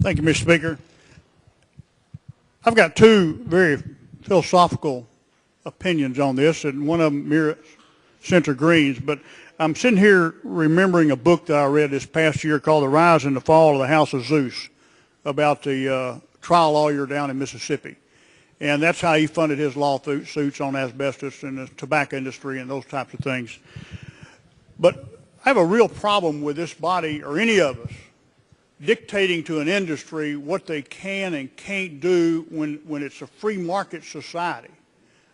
Thank you, Mr. Speaker. I've got two very philosophical opinions on this, and one of them mirrors Senator Green's, but I'm sitting here remembering a book that I read this past year called The Rise and the Fall of the House of Zeus, about the trial lawyer down in Mississippi. And that's how he funded his lawsuits on asbestos and the tobacco industry and those types of things. But I have a real problem with this body, or any of us, dictating to an industry what they can and can't do when it's a free market society.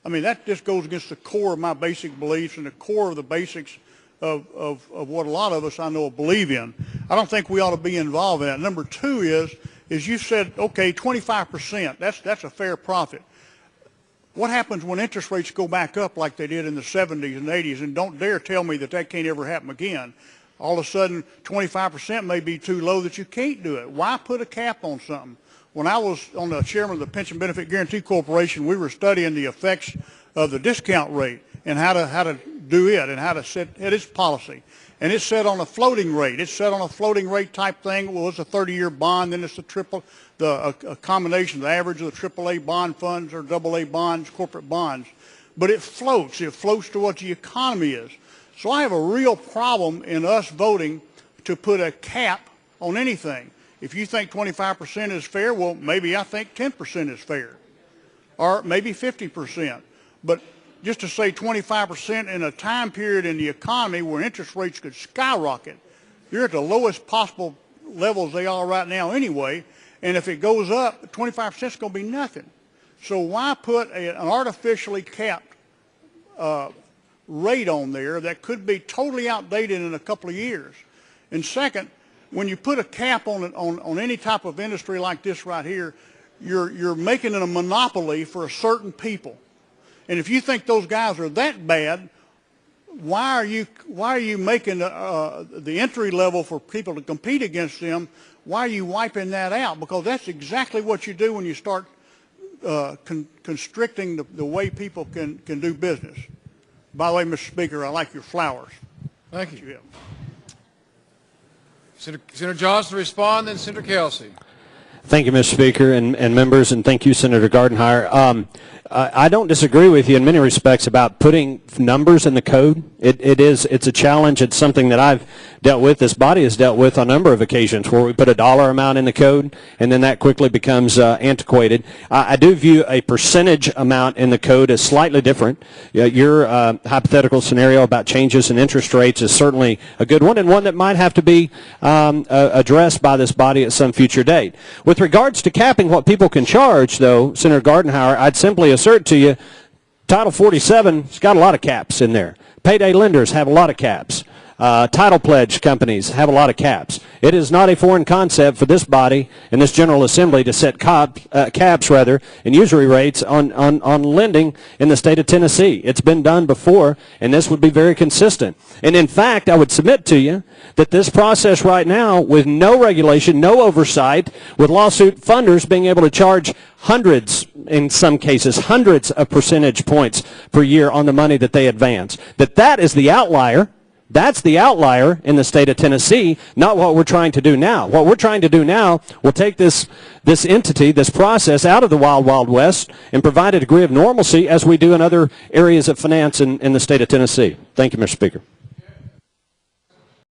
I mean, that just goes against the core of my basic beliefs and the core of the basics of what a lot of us I know believe in. I don't think we ought to be involved in that. Number two is you said, okay, 25%, that's a fair profit. What happens when interest rates go back up like they did in the 70s and 80s? And don't dare tell me that that can't ever happen again. All of a sudden, 25% may be too low that you can't do it. Why put a cap on something? When I was on the chairman of the Pension Benefit Guarantee Corporation, we were studying the effects of the discount rate and how to do it and how to set its policy. And it's set on a floating rate. It's set on a floating rate type thing. Well, it's a 30-year bond, then it's a combination, the average of the AAA bond funds or AA bonds, corporate bonds. But it floats. It floats to what the economy is. So I have a real problem in us voting to put a cap on anything. If you think 25% is fair, well, maybe I think 10% is fair, or maybe 50%. But just to say 25% in a time period in the economy where interest rates could skyrocket, you're at the lowest possible levels they are right now anyway, and if it goes up, 25% is going to be nothing. So why put an artificially capped rate on there that could be totally outdated in a couple of years? And second, when you put a cap on any type of industry like this right here, you're making it a monopoly for a certain people. And if you think those guys are that bad, why are you making the entry level for people to compete against them? Why are you wiping that out? Because that's exactly what you do when you start constricting the way people can do business. By the way, Mr. Speaker, I like your flowers. Thank you. Senator Johnson to respond, then Senator Kelsey. Thank you, Mr. Speaker and members, and thank you, Senator Gardenhire. I don't disagree with you in many respects about putting numbers in the code. It's a challenge. It's something that I've dealt with, this body has dealt with on a number of occasions, where we put a dollar amount in the code and then that quickly becomes antiquated. I do view a percentage amount in the code as slightly different. Your hypothetical scenario about changes in interest rates is certainly a good one, and one that might have to be addressed by this body at some future date. With regards to capping what people can charge, though, Senator Gardenhire, I'd simply assert to you, Title 47 has got a lot of caps in there. Payday lenders have a lot of caps. Title pledge companies have a lot of caps. It is not a foreign concept for this body and this General Assembly to set caps and usury rates on lending in the state of Tennessee. It's been done before, and this would be very consistent. And in fact, I would submit to you that this process right now, with no regulation, no oversight, with lawsuit funders being able to charge hundreds, in some cases, hundreds of percentage points per year on the money that they advance, that is the outlier. That's the outlier in the state of Tennessee, not what we're trying to do now. What we're trying to do now will take this entity, this process, out of the wild, wild west and provide a degree of normalcy as we do in other areas of finance in the state of Tennessee. Thank you, Mr. Speaker.